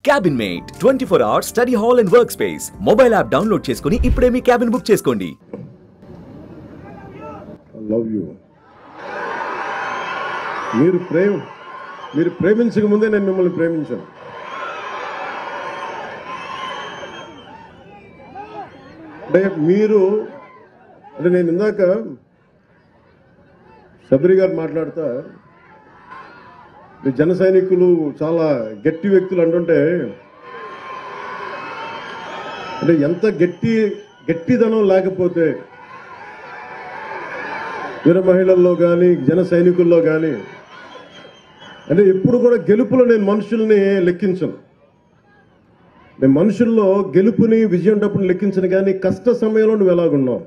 Cabinmate 24 hours study hall and workspace. Mobile app download చేసుకొని ఇప్పుడే మీ cabin book చేసుకోండి. I love you. మీరు ప్రేమించక ముందే నేను మిమ్మల్ని ప్రేమించాను. అంటే నేను ఇందాక సబరి గారు మాట్లాడుతా జన సైనికులు చాలా గట్టి వ్యక్తులు అంటుంటే అంటే ఎంత గట్టిదనం లేకపోతే వీర మహిళల్లో కానీ జన సైనికుల్లో కానీ అంటే ఎప్పుడు కూడా గెలుపులో నేను మనుషుల్ని లెక్కించను. నేను మనుషుల్లో గెలుపుని విజయం డబ్బుని లెక్కించను. కానీ కష్ట సమయంలో నువ్వు ఎలాగున్నావు,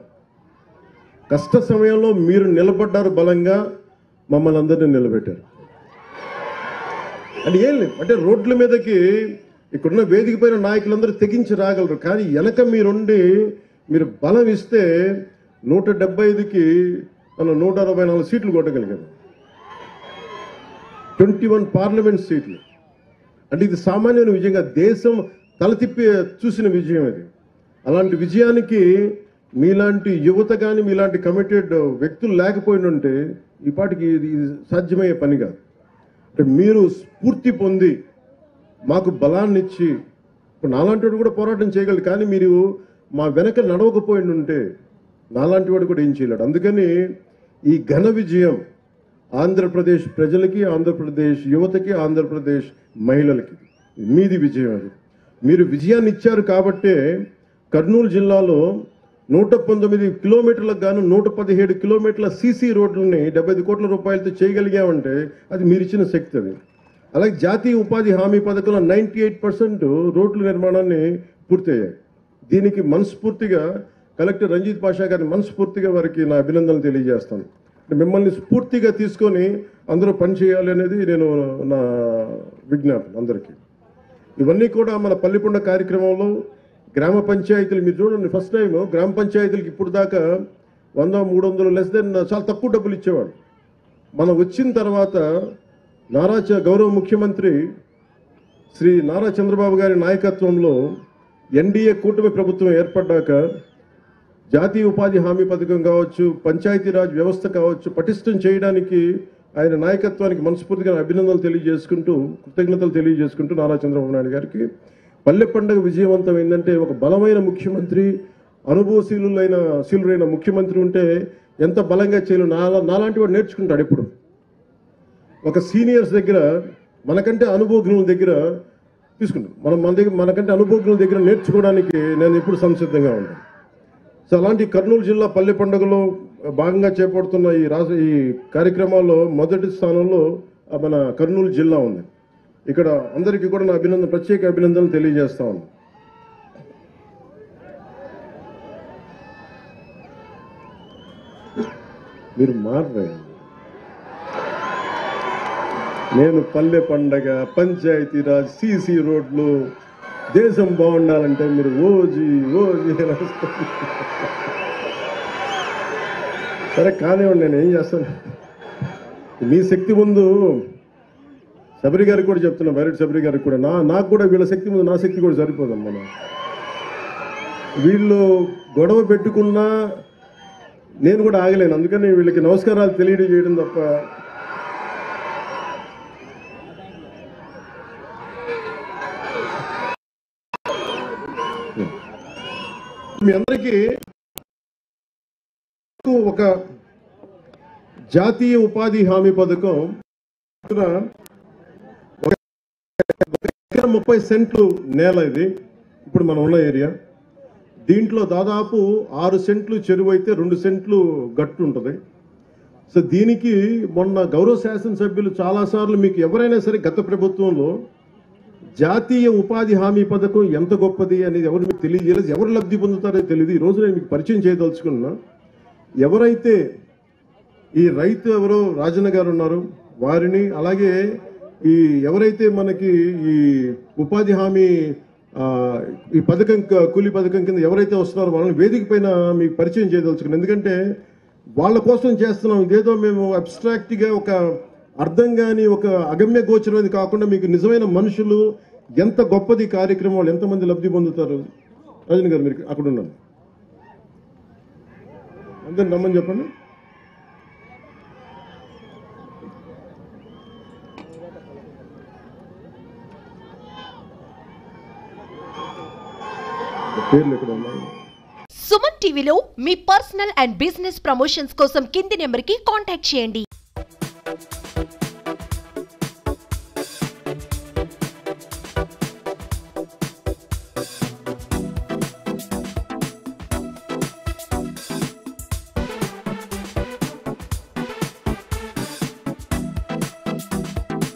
కష్ట సమయంలో మీరు నిలబడ్డారు, బలంగా మమ్మల్ని అందరినీ నిలబెట్టారు. అంటే ఏం లేదు, అంటే రోడ్ల మీదకి ఇక్కడున్న వేదిక పైన నాయకులందరూ తెగించి రాగలరు. కానీ వెనక మీరుండి మీరు బలం ఇస్తే 175కి మనం 164 సీట్లు కొట్టగలిగాము, 21 పార్లమెంట్ సీట్లు. అంటే ఇది సామాన్యమైన విజయంగా దేశం తల తిప్పి చూసిన విజయం ఇది. అలాంటి విజయానికి మీలాంటి యువత కానీ మీలాంటి కమిటెడ్ వ్యక్తులు లేకపోయినంటే ఈ పాటికి ఇది సాధ్యమయ్యే పని కాదు. అంటే మీరు స్ఫూర్తి పొంది మాకు బలాన్ని ఇచ్చి ఇప్పుడు నాలాంటి వాడు కూడా పోరాటం చేయగలడు. కానీ మీరు మా వెనక నడవకపోయిండుంటే నాలాంటి వాడు కూడా ఏం చేయలేడు. అందుకని ఈ ఘన విజయం ఆంధ్రప్రదేశ్ ప్రజలకి, ఆంధ్రప్రదేశ్ యువతకి, ఆంధ్రప్రదేశ్ మహిళలకి మీది విజయం. అది మీరు విజయాన్ని ఇచ్చారు కాబట్టే కర్నూలు జిల్లాలో 119 కిలోమీటర్లకు గాను 117 కిలోమీటర్ల సీసీ రోడ్లని 75 కోట్ల రూపాయలతో చేయగలిగామంటే అది మీరు ఇచ్చిన శక్తి. అది అలాగే జాతీయ ఉపాధి హామీ పథకంలో 98% రోడ్ల నిర్మాణాన్ని పూర్తయ్యాయి. దీనికి మనస్ఫూర్తిగా కలెక్టర్ రంజిత్ పాషా గారిని మనస్ఫూర్తిగా వారికి నా అభినందనలు తెలియజేస్తాను. మిమ్మల్ని స్ఫూర్తిగా తీసుకొని అందరూ పనిచేయాలి అనేది నేను నా విజ్ఞాపన అందరికీ. ఇవన్నీ కూడా మన పల్లిపొండ కార్యక్రమంలో గ్రామ పంచాయతీలు మీరు చూడండి, ఫస్ట్ టైం గ్రామ పంచాయతీలకు ఇప్పుడు దాకా 100-300 లెస్ దెన్ చాలా తక్కువ డబ్బులు ఇచ్చేవాడు. మనం వచ్చిన తర్వాత గౌరవ ముఖ్యమంత్రి శ్రీ నారా చంద్రబాబు గారి నాయకత్వంలో ఎన్డీఏ కూటమి ప్రభుత్వం ఏర్పడ్డాక జాతీయ ఉపాధి హామీ పథకం కావచ్చు, పంచాయతీరాజ్ వ్యవస్థ కావచ్చు పటిష్టం చేయడానికి ఆయన నాయకత్వానికి మనస్ఫూర్తిగా అభినందనలు తెలియజేసుకుంటూ, కృతజ్ఞతలు తెలియజేసుకుంటూ నారా చంద్రబాబు నాయుడు గారికి పల్లె పండుగ విజయవంతం ఏంటంటే ఒక బలమైన ముఖ్యమంత్రి, అనుభవశీలురైన ముఖ్యమంత్రి ఉంటే ఎంత బలంగా చేయలు నాలాంటి వాడు నేర్చుకుంటాడు. ఎప్పుడు ఒక సీనియర్స్ దగ్గర మనకంటే అనుభవజ్ఞుల దగ్గర తీసుకుంటాం, మనకంటే అనుభవజ్ఞుల దగ్గర నేర్చుకోవడానికి నేను ఎప్పుడు సంసిద్ధంగా ఉంటాను. సో అలాంటి కర్నూలు జిల్లా పల్లె పండుగలో భాగంగా చేపడుతున్న ఈ కార్యక్రమాల్లో మొదటి స్థానంలో మన కర్నూలు జిల్లా ఉంది. ఇక్కడ అందరికీ కూడా నా ప్రత్యేక అభినందనలు తెలియజేస్తా ఉన్నాను. మీరు మారరే, నేను పల్లె పండగ, పంచాయతీరాజ్, సీసీ రోడ్లు, దేశం బాగుండాలంటే మీరు ఓజీ సరే కానివ్వండి, నేను ఏం చేస్తాను. మీ శక్తి ముందు శబరి గారికి కూడా చెప్తున్నా, బైరెడ్డి శబరి గారికి కూడా నాకు కూడా వీళ్ళ శక్తి ముందు నా శక్తి కూడా సరిపోదమ్మా. వీళ్ళు గొడవ పెట్టుకున్నా నేను కూడా ఆగలేను. అందుకని వీళ్ళకి నమస్కారాలు తెలియజేయడం తప్ప మీ అందరికీ ఒక జాతీయ ఉపాధి హామీ పథకం 30 సెంట్లు నేల. ఇది ఇప్పుడు మనం ఉన్న ఏరియా. దీంట్లో దాదాపు 6 సెంట్లు చెరువు అయితే 2 సెంట్లు గట్టు ఉంటుంది. సో దీనికి మొన్న గౌరవ శాసనసభ్యులు చాలాసార్లు మీకు ఎవరైనా సరే గత ప్రభుత్వంలో జాతీయ ఉపాధి హామీ పథకం ఎంత గొప్పది అనేది ఎవరు మీకు తెలియజేయలేదు, ఎవరు లబ్ధి పొందుతారో తెలియదు. ఈరోజు నేను మీకు పరిచయం చేయదలుచుకున్నా. ఎవరైతే ఈ రైతు ఎవరో రాజన్న గారు ఉన్నారు వారిని, అలాగే ఎవరైతే మనకి ఈ ఉపాధి హామీ ఈ పథకం కూలీ పథకం కింద ఎవరైతే వస్తున్నారో వాళ్ళని వేదిక పైన మీకు పరిచయం చేయదలుచుకున్నాను. ఎందుకంటే వాళ్ళ కోసం చేస్తున్నాం. ఇదేదో మేము అబ్స్ట్రాక్ట్గా ఒక అర్థం కాని ఒక అగమ్య గోచరమైనది కాకుండా మీకు నిజమైన మనుషులు ఎంత గొప్పది కార్యక్రమం, వాళ్ళు ఎంతమంది లబ్ధి పొందుతారు. రజని గారు మీరు అక్కడ ఉన్నాను, అందరిని రమ్మని చెప్పండి. పేర్లు ఎక్కడ ఉన్నాయి? సుమన్ టీవీలో మీ పర్సనల్ అండ్ బిజినెస్ ప్రమోషన్స్ కోసం కింది నెంబర్కి కాంటాక్ట్ చేయండి.